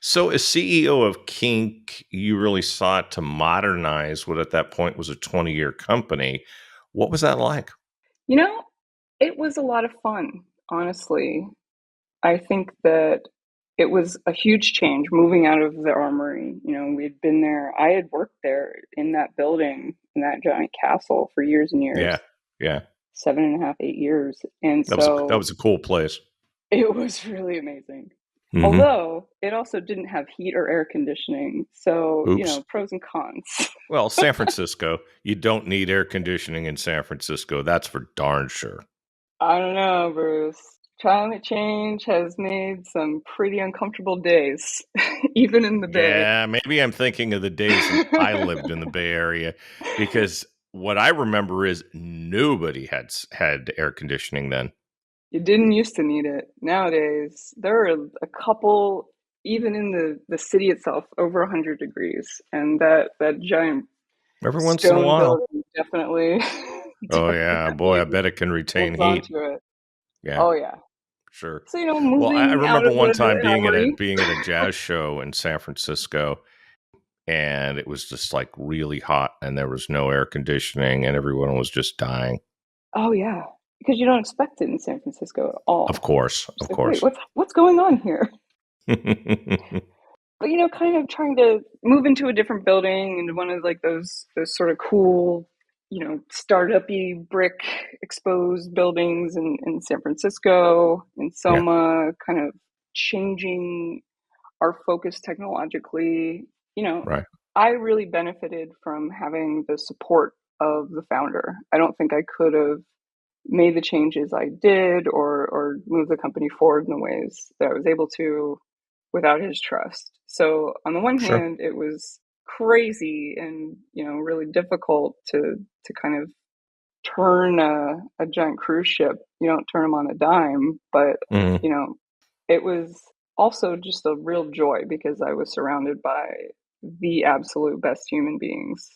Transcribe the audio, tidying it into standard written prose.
So, as CEO of Kink, you really sought to modernize what at that point was a 20-year company. What was that like? You know, it was a lot of fun, honestly. I think that it was a huge change moving out of the armory. We'd been there, I had worked there in that building, in that giant castle for years and Yeah, years, yeah, 7.5, 8 years. And that so was a cool place. it was really amazing. Hmm. Although it also didn't have heat or air conditioning. So, Oops. pros and cons. Well, San Francisco, you don't need air conditioning in San Francisco. That's for darn sure. I don't know, Bruce. Climate change has made some pretty uncomfortable days, even in the Bay. Yeah, maybe I'm thinking of the days when I lived in the Bay Area, because what I remember is nobody had air conditioning then. You didn't used to need it. Nowadays, there are a couple, even in the city itself, over 100 degrees, and that giant Every once in a stone while. building definitely Oh yeah, boy, I definitely bet it can retain holds on heat. to it. Yeah. Oh yeah. Sure. So, Well, I moving out remember of one the time armory. being at a jazz show in San Francisco, and it was just like really hot, and there was no air conditioning, and everyone was just dying. Oh yeah, because you don't expect it in San Francisco at Of all. course, It's of like, wait, course. what's going on here? But kind of trying to move into a different building, into one of like those sort of cool, startup-y brick exposed buildings in San Francisco, in Yeah. Soma, kind of changing our focus technologically. You know, Right. I really benefited from having the support of the founder. I don't think I could have made the changes I did or move the company forward in the ways that I was able to without his trust. So on the one Sure. hand, it was crazy and really difficult to kind of turn a giant cruise ship. You don't turn them on a dime, but Mhm. it was also just a real joy because I was surrounded by the absolute best human beings